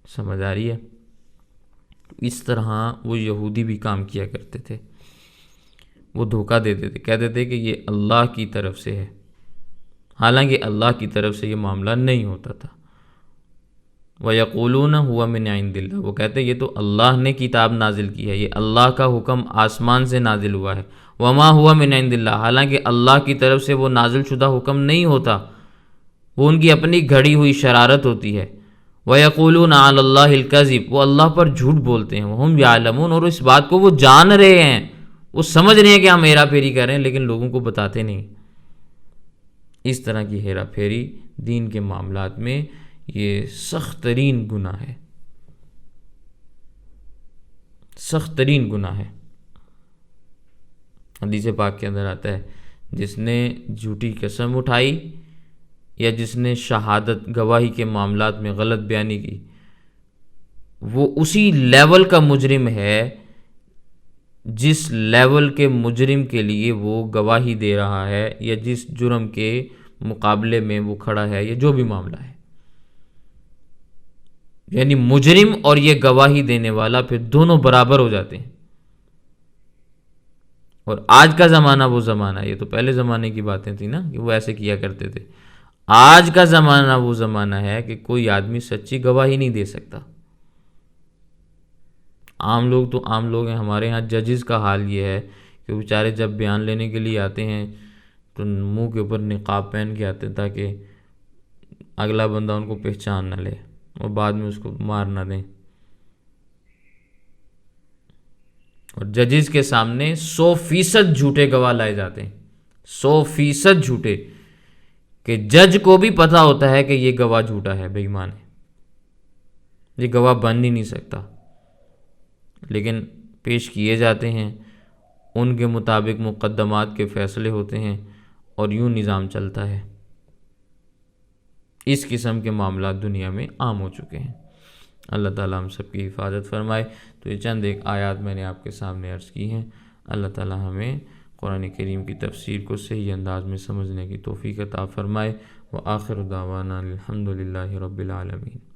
سمجھ آ رہی ہے؟ اس طرح وہ یہودی بھی کام کیا کرتے تھے، وہ دھوکہ دیتے تھے، کہتے تھے کہ یہ اللہ کی طرف سے ہے، حالانکہ اللہ کی طرف سے یہ معاملہ نہیں ہوتا تھا۔ وَيَقُولُونَ هُوَ مِنْ عِنْدِ اللَّهِ، وہ کہتے ہیں یہ تو اللہ نے کتاب نازل کی ہے، یہ اللہ کا حکم آسمان سے نازل ہوا ہے۔ وَمَا هُوَ مِنْ عِنْدِ اللَّهِ، حالانکہ اللہ کی طرف سے وہ نازل شدہ حکم نہیں ہوتا، وہ ان کی اپنی گھڑی ہوئی شرارت ہوتی ہے۔ وَيَقُولُونَ عَلَى اللَّهِ الْكَذِبَ، وہ اللہ پر جھوٹ بولتے ہیں، وَهُمْ يَعْلَمُونَ، اور اس بات کو وہ جان رہے ہیں، وہ سمجھ رہے ہیں کہ ہم ہیرا پھیری کر رہے ہیں، لیکن لوگوں کو بتاتے نہیں۔ اس طرح کی ہیرا پھیری دین کے معاملات میں یہ سخت ترین گناہ ہے، سخت ترین گناہ ہے۔ حدیث پاک کے اندر آتا ہے جس نے جھوٹی قسم اٹھائی یا جس نے شہادت گواہی کے معاملات میں غلط بیانی کی، وہ اسی لیول کا مجرم ہے جس لیول کے مجرم کے لیے وہ گواہی دے رہا ہے، یا جس جرم کے مقابلے میں وہ کھڑا ہے، یا جو بھی معاملہ ہے۔ یعنی مجرم اور یہ گواہی دینے والا پھر دونوں برابر ہو جاتے ہیں۔ اور آج کا زمانہ وہ زمانہ ہے، یہ تو پہلے زمانے کی باتیں تھیں نا کہ وہ ایسے کیا کرتے تھے۔ آج کا زمانہ وہ زمانہ ہے کہ کوئی آدمی سچی گواہی نہیں دے سکتا۔ عام لوگ تو عام لوگ ہیں، ہمارے ہاں ججز کا حال یہ ہے کہ بیچارے جب بیان لینے کے لیے آتے ہیں تو منہ کے اوپر نقاب پہن کے آتے ہیں تاکہ اگلا بندہ ان کو پہچان نہ لے اور بعد میں اس کو مار نہ دیں۔ اور ججز کے سامنے 100% جھوٹے گواہ لائے جاتے ہیں، 100% جھوٹے، کہ جج کو بھی پتہ ہوتا ہے کہ یہ گواہ جھوٹا ہے، بے ایمان ہے، یہ گواہ بن ہی نہیں سکتا، لیکن پیش کیے جاتے ہیں، ان کے مطابق مقدمات کے فیصلے ہوتے ہیں اور یوں نظام چلتا ہے۔ اس قسم کے معاملات دنیا میں عام ہو چکے ہیں۔ اللہ تعالیٰ ہم سب کی حفاظت فرمائے۔ تو یہ چند ایک آیات میں نے آپ کے سامنے عرض کی ہیں۔ اللہ تعالیٰ ہمیں قرآن کریم کی تفسیر کو صحیح انداز میں سمجھنے کی توفیق عطا فرمائے۔ وآخر دعوانا الحمد للہ رب العالمین۔